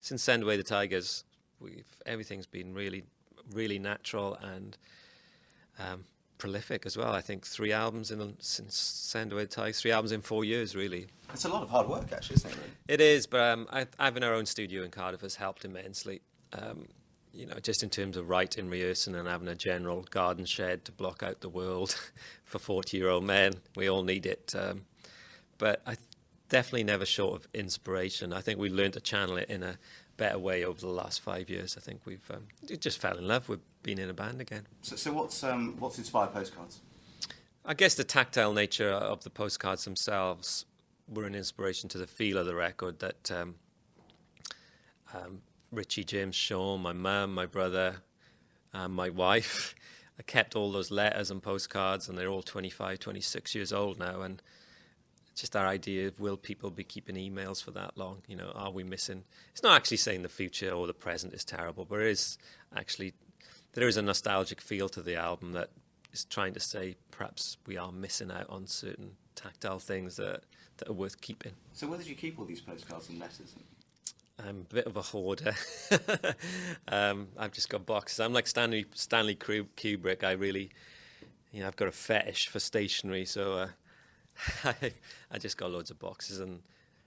since Send Away the Tigers, everything's been really, really natural and prolific as well. I think 3 albums since Send Away the Tigers, 3 albums in 4 years, really. It's a lot of hard work, actually, isn't it? Really? It is, but having our own studio in Cardiff has helped immensely. Just in terms of writing, rehearsing, and having a general garden shed to block out the world for 40-year-old men. We all need it. But I definitely never short of inspiration. I think we learned to channel it in a better way over the last 5 years. I think we've just fell in love with being in a band again. So what's inspired Postcards? I guess the tactile nature of the postcards themselves were an inspiration to the feel of the record that Richey, James, Sean, my mum, my brother, my wife, I kept all those letters and postcards, and they're all 25, 26 years old now, and just our idea of, will people be keeping emails for that long? Are we missing? It's not actually saying the future or the present is terrible, but there is a nostalgic feel to the album that is trying to say perhaps we are missing out on certain tactile things that are worth keeping. So where did you keep all these postcards and letters? I'm a bit of a hoarder. I've just got boxes. I'm like Stanley Kubrick. I really, I've got a fetish for stationery, so I just got loads of boxes, and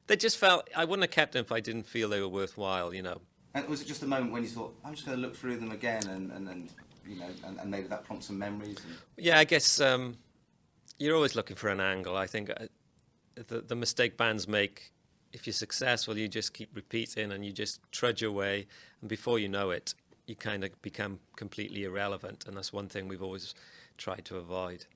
they just felt, I wouldn't have kept them if I didn't feel they were worthwhile, And was it just a moment when you thought, I'm just going to look through them again, and maybe that prompts some memories? Yeah, I guess you're always looking for an angle. I think the mistake bands make, if you're successful, you just keep repeating and you just trudge away, and before you know it, you kind of become completely irrelevant, and that's one thing we've always tried to avoid.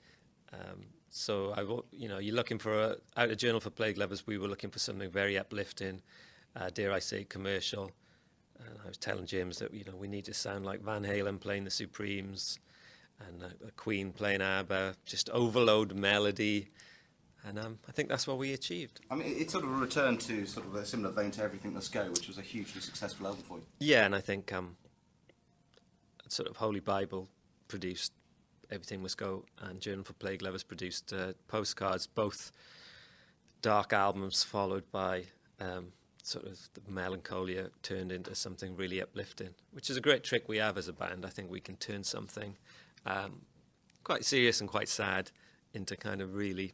So you're looking for out of Journal for Plague Lovers. We were looking for something very uplifting, dare I say, commercial. And I was telling James that we need to sound like Van Halen playing the Supremes, and a Queen playing ABBA, just overload melody. And I think that's what we achieved. I mean, it's sort of a return to sort of a similar vein to Everything Must Go, which was a hugely successful album for you. Yeah, and I think sort of Holy Bible produced Everything Must Go, and Journal for Plague Lovers produced Postcards, both dark albums followed by sort of the melancholia turned into something really uplifting, which is a great trick we have as a band. I think we can turn something quite serious and quite sad into kind of really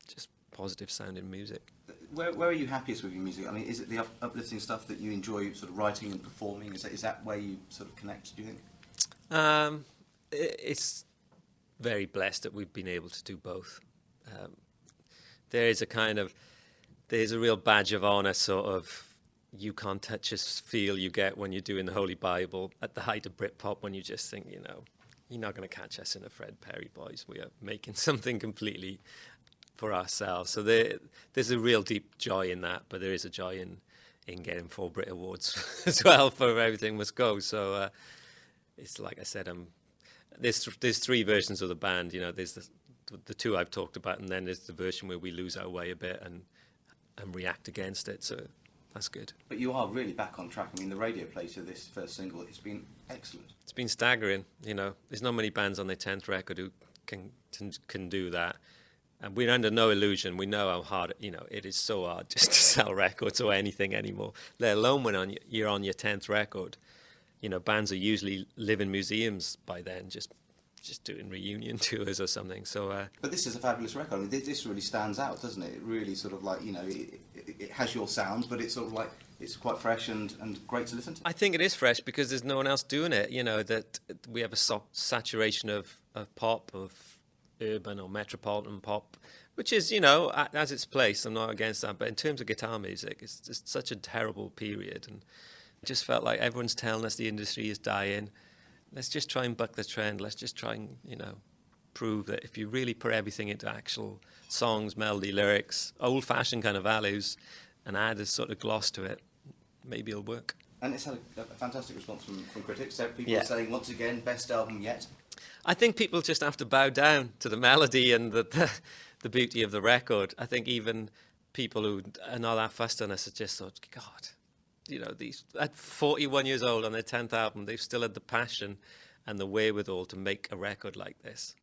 just positive sounding music. Where are you happiest with your music? I mean, is it the uplifting stuff that you enjoy sort of writing and performing? Is that where you sort of connect, do you think? It's very blessed that we've been able to do both. There's a real badge of honor sort of you can't touch us feel you get when you're doing the Holy Bible at the height of Britpop, when you just think, you're not going to catch us in a Fred Perry Boys. We are making something completely for ourselves. So there's a real deep joy in that, but there is a joy in getting 4 Brit Awards as well for Everything Must Go. So it's like I said, there's 3 versions of the band. There's the 2 I've talked about, and then there's the version where we lose our way a bit and react against it. So that's good. But you are really back on track. I mean, the radio play to this first single has been excellent. It's been staggering. There's not many bands on their 10th record who can do that. And we're under no illusion. We know how hard, it is so hard just to sell records or anything anymore, let alone when you're on your 10th record. Bands are usually live in museums by then, just doing reunion tours or something. So, but this is a fabulous record. I mean, this really stands out, doesn't it? It really sort of like, it has your sound, but it's sort of like, it's quite fresh and great to listen to. I think it is fresh because there's no one else doing it. That we have a saturation of pop, of urban or metropolitan pop, which is, as its place. I'm not against that, but in terms of guitar music, it's just such a terrible period, and it just felt like everyone's telling us the industry is dying. Let's just try and buck the trend. Let's just try and, prove that if you really put everything into actual songs, melody, lyrics, old-fashioned kind of values, and add a sort of gloss to it, maybe it'll work. And it's had a fantastic response from critics. People are saying, once again, best album yet. I think people just have to bow down to the melody and the beauty of the record. I think even people who are not that fussed on us have just thought, God, these at 41 years old on their 10th album, they've still had the passion and the wherewithal to make a record like this.